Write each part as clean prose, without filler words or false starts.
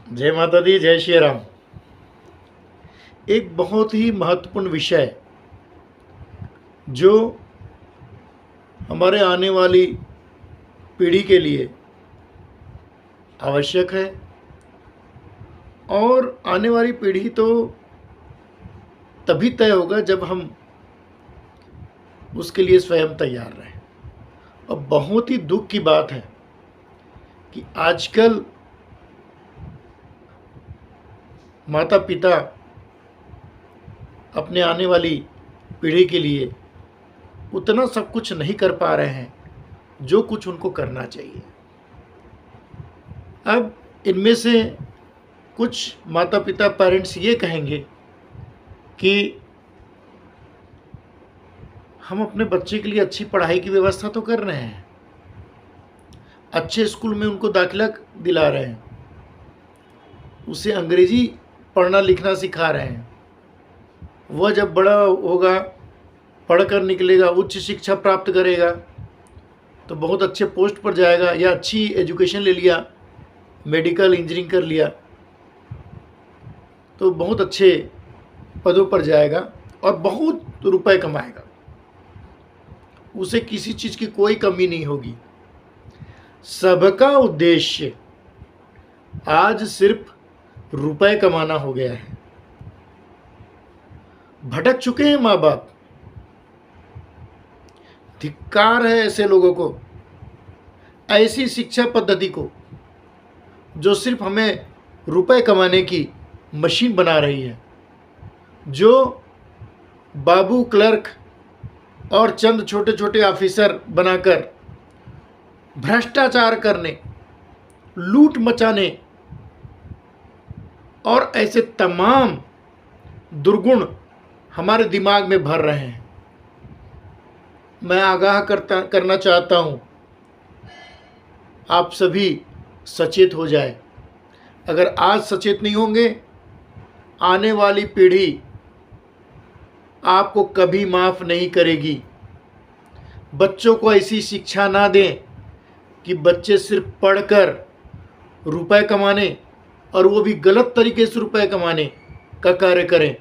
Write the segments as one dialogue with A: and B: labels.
A: जय माता दी, जय श्री राम। एक बहुत ही महत्वपूर्ण विषय जो हमारे आने वाली पीढ़ी के लिए आवश्यक है, और आने वाली पीढ़ी तो तभी तय होगा जब हम उसके लिए स्वयं तैयार रहें। और बहुत ही दुख की बात है कि आजकल माता पिता अपने आने वाली पीढ़ी के लिए उतना सब कुछ नहीं कर पा रहे हैं जो कुछ उनको करना चाहिए। अब इनमें से कुछ माता पिता पेरेंट्स ये कहेंगे कि हम अपने बच्चे के लिए अच्छी पढ़ाई की व्यवस्था तो कर रहे हैं, अच्छे स्कूल में उनको दाखिला दिला रहे हैं, उसे अंग्रेजी पढ़ना लिखना सिखा रहे हैं, वह जब बड़ा होगा पढ़कर निकलेगा, उच्च शिक्षा प्राप्त करेगा तो बहुत अच्छे पोस्ट पर जाएगा, या अच्छी एजुकेशन ले लिया, मेडिकल इंजीनियरिंग कर लिया तो बहुत अच्छे पदों पर जाएगा और बहुत रुपए कमाएगा, उसे किसी चीज़ की कोई कमी नहीं होगी। सबका उद्देश्य आज सिर्फ रुपए कमाना हो गया है। भटक चुके हैं माँ बाप। धिक्कार है ऐसे लोगों को, ऐसी शिक्षा पद्धति को जो सिर्फ हमें रुपए कमाने की मशीन बना रही है, जो बाबू क्लर्क और चंद छोटे छोटे ऑफिसर बनाकर भ्रष्टाचार करने, लूट मचाने और ऐसे तमाम दुर्गुण हमारे दिमाग में भर रहे हैं। मैं आगाह करना चाहता हूँ, आप सभी सचेत हो जाए। अगर आज सचेत नहीं होंगे, आने वाली पीढ़ी आपको कभी माफ़ नहीं करेगी। बच्चों को ऐसी शिक्षा ना दें कि बच्चे सिर्फ पढ़कर रुपए कमाने, और वो भी गलत तरीके से रुपए कमाने का कार्य करें।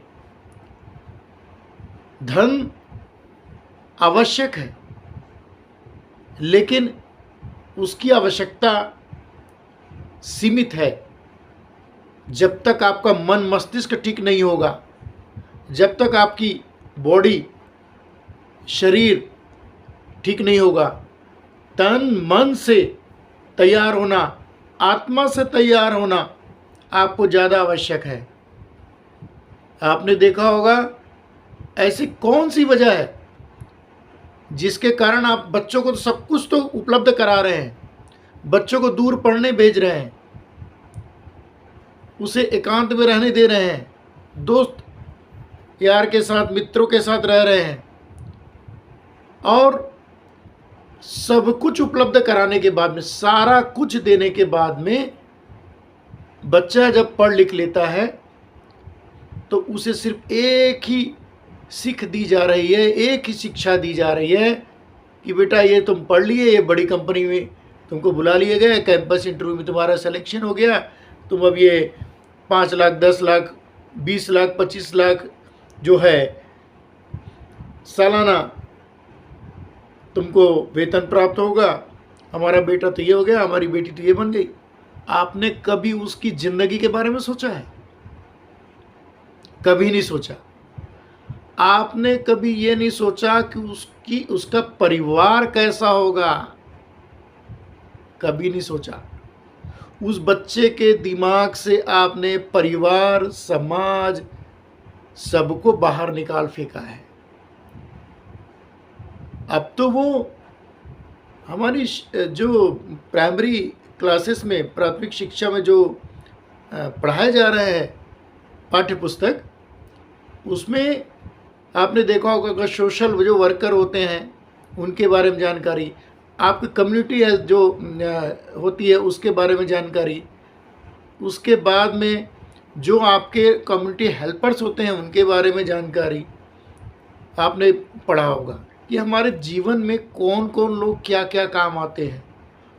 A: धन आवश्यक है, लेकिन उसकी आवश्यकता सीमित है। जब तक आपका मन मस्तिष्क ठीक नहीं होगा, जब तक आपकी बॉडी शरीर ठीक नहीं होगा, तन मन से तैयार होना, आत्मा से तैयार होना आपको ज़्यादा आवश्यक है। आपने देखा होगा ऐसी कौन सी वजह है जिसके कारण आप बच्चों को तो सब कुछ तो उपलब्ध करा रहे हैं, बच्चों को दूर पढ़ने भेज रहे हैं, उसे एकांत में रहने दे रहे हैं, दोस्त यार के साथ मित्रों के साथ रह रहे हैं, और सब कुछ उपलब्ध कराने के बाद में, सारा कुछ देने के बाद में बच्चा जब पढ़ लिख लेता है तो उसे सिर्फ एक ही सीख दी जा रही है, एक ही शिक्षा दी जा रही है कि बेटा ये तुम पढ़ लिए, ये बड़ी कंपनी में तुमको बुला लिए गए, कैंपस इंटरव्यू में तुम्हारा सिलेक्शन हो गया, तुम अब ये 5 लाख 10 लाख 20 लाख 25 लाख जो है सालाना तुमको वेतन प्राप्त होगा, हमारा बेटा तो ये हो गया, हमारी बेटी तो ये बन गई। आपने कभी उसकी जिंदगी के बारे में सोचा है? कभी नहीं सोचा। आपने कभी ये नहीं सोचा कि उसका परिवार कैसा होगा? कभी नहीं सोचा। उस बच्चे के दिमाग से आपने परिवार, समाज, सबको बाहर निकाल फेंका है। अब तो वो हमारी जो प्राइमरी क्लासेस में, प्राथमिक शिक्षा में जो पढ़ाए जा रहे हैं पाठ्य पुस्तक, उसमें आपने देखा होगा कि सोशल जो वर्कर होते हैं उनके बारे में जानकारी, आपकी कम्युनिटी हेल्थ जो होती है उसके बारे में जानकारी, उसके बाद में जो आपके कम्युनिटी हेल्पर्स होते हैं उनके बारे में जानकारी आपने पढ़ा होगा कि हमारे जीवन में कौन कौन लोग क्या क्या काम आते हैं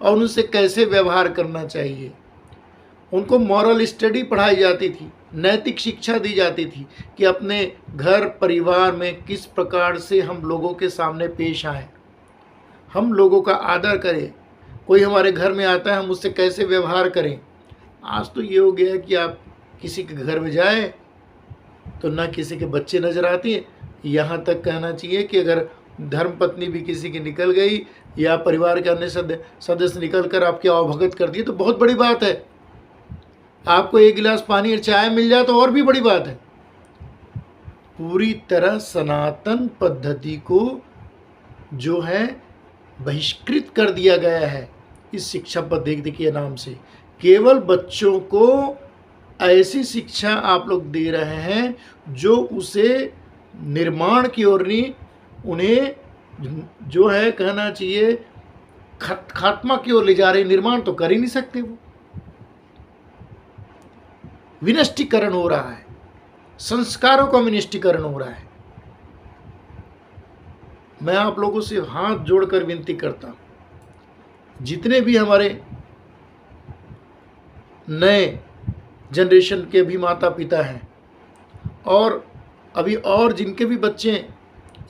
A: और उनसे कैसे व्यवहार करना चाहिए। उनको मॉरल स्टडी पढ़ाई जाती थी, नैतिक शिक्षा दी जाती थी कि अपने घर परिवार में किस प्रकार से हम लोगों के सामने पेश आएँ, हम लोगों का आदर करें, कोई हमारे घर में आता है हम उससे कैसे व्यवहार करें। आज तो ये हो गया है कि आप किसी के घर में जाए तो ना किसी के बच्चे नज़र आते हैं, यहाँ तक कहना चाहिए कि अगर धर्मपत्नी भी किसी की निकल गई या परिवार के अन्य सदस्य निकल कर आपकी अवभगत कर दिए तो बहुत बड़ी बात है। आपको एक गिलास पानी और चाय मिल जाए तो और भी बड़ी बात है। पूरी तरह सनातन पद्धति को जो है बहिष्कृत कर दिया गया है इस शिक्षा पद्धति के नाम से। केवल बच्चों को ऐसी शिक्षा आप लोग दे रहे हैं जो उसे निर्माण की ओर नहीं, उन्हें जो है कहना चाहिए खात्मा की ओर ले जा रहे। निर्माण तो कर ही नहीं सकते, वो विनष्टीकरण हो रहा है, संस्कारों का विनष्टीकरण हो रहा है। मैं आप लोगों से हाथ जोड़कर विनती करता हूं, जितने भी हमारे नए जनरेशन के भी माता पिता हैं और अभी और जिनके भी बच्चे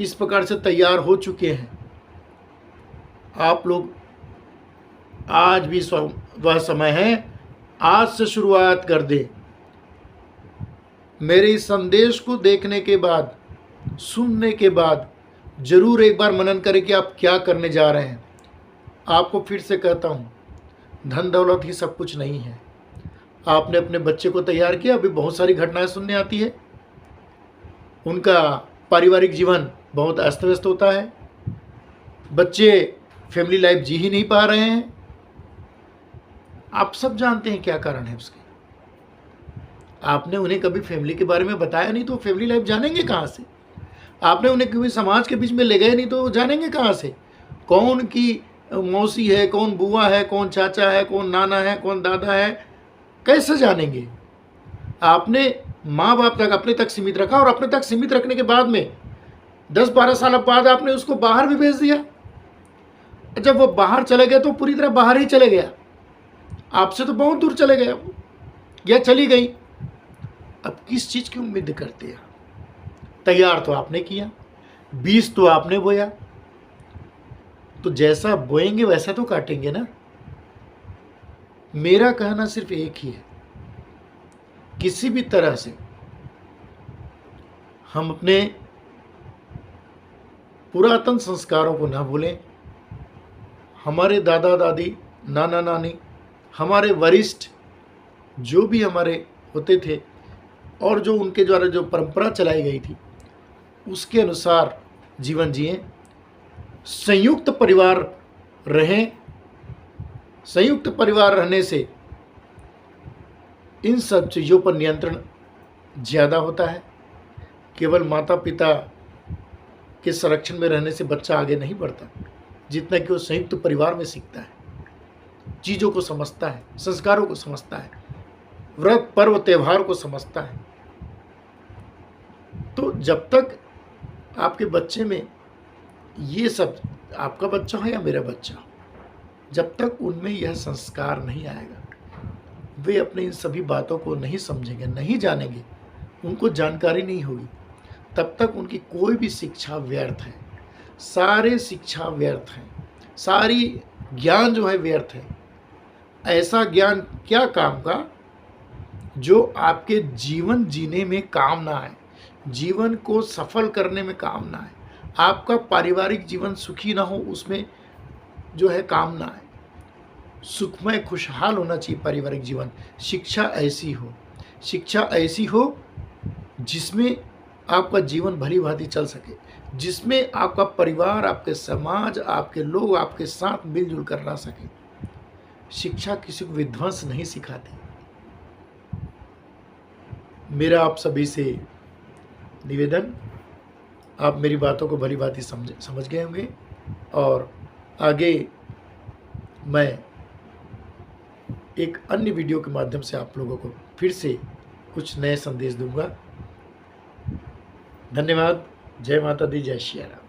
A: इस प्रकार से तैयार हो चुके हैं, आप लोग आज भी वह समय है, आज से शुरुआत कर दे। मेरे इस संदेश को देखने के बाद, सुनने के बाद जरूर एक बार मनन करें कि आप क्या करने जा रहे हैं। आपको फिर से कहता हूँ, धन दौलत ही सब कुछ नहीं है। आपने अपने बच्चे को तैयार किया, अभी बहुत सारी घटनाएं सुनने आती है, उनका पारिवारिक जीवन बहुत अस्त व्यस्त होता है, बच्चे फैमिली लाइफ जी ही नहीं पा रहे हैं। आप सब जानते हैं क्या कारण है उसके। आपने उन्हें कभी फैमिली के बारे में बताया नहीं तो फैमिली लाइफ जानेंगे कहाँ से। आपने उन्हें कभी समाज के बीच में ले गए नहीं तो जानेंगे कहाँ से कौन की मौसी है, कौन बुआ है, कौन चाचा है, कौन नाना है, कौन दादा है, कैसे जानेंगे। आपने माँ बाप तक अपने तक सीमित रखा और अपने तक सीमित रखने के बाद में 10-12 साल बाद आपने उसको बाहर भी भेज दिया। जब वो बाहर चले गए तो पूरी तरह बाहर ही चले गया, आपसे तो बहुत दूर चले गया वो, या चली गई। अब किस चीज़ की उम्मीद करते हैं। तैयार तो आपने किया, बीज तो आपने बोया, तो जैसा बोएंगे वैसा तो काटेंगे ना। मेरा कहना सिर्फ एक ही है, किसी भी तरह से हम अपने पुरातन संस्कारों को ना भूलें। हमारे दादा दादी, नाना नानी, हमारे वरिष्ठ जो भी हमारे होते थे और जो उनके द्वारा जो परंपरा चलाई गई थी उसके अनुसार जीवन जिएं, संयुक्त परिवार रहें। संयुक्त परिवार रहने से इन सब चीज़ों पर नियंत्रण ज़्यादा होता है। केवल माता पिता के संरक्षण में रहने से बच्चा आगे नहीं बढ़ता, जितना कि वो संयुक्त परिवार में सीखता है, चीज़ों को समझता है, संस्कारों को समझता है, व्रत पर्व त्यौहार को समझता है। तो जब तक आपके बच्चे में ये सब, आपका बच्चा हो या मेरा बच्चा हो, जब तक उनमें यह संस्कार नहीं आएगा, वे अपने इन सभी बातों को नहीं समझेंगे, नहीं जानेंगे, उनको जानकारी नहीं होगी, तब तक उनकी कोई भी शिक्षा व्यर्थ है। सारे शिक्षा व्यर्थ हैं, सारी ज्ञान जो है व्यर्थ है। ऐसा ज्ञान क्या काम का जो आपके जीवन जीने में काम ना आए, जीवन को सफल करने में काम ना आए, आपका पारिवारिक जीवन सुखी ना हो उसमें जो है काम ना आए। सुखमय खुशहाल होना चाहिए पारिवारिक जीवन। शिक्षा ऐसी हो, शिक्षा ऐसी हो जिसमें आपका जीवन भली भांति चल सके, जिसमें आपका परिवार, आपके समाज, आपके लोग आपके साथ मिलजुल कर रह सके। शिक्षा किसी को विध्वंस नहीं सिखाती। मेरा आप सभी से निवेदन, आप मेरी बातों को भली भांति समझ गए होंगे और आगे मैं एक अन्य वीडियो के माध्यम से आप लोगों को फिर से कुछ नए संदेश दूंगा। धन्यवाद। जय माता दी, जय श्री राम।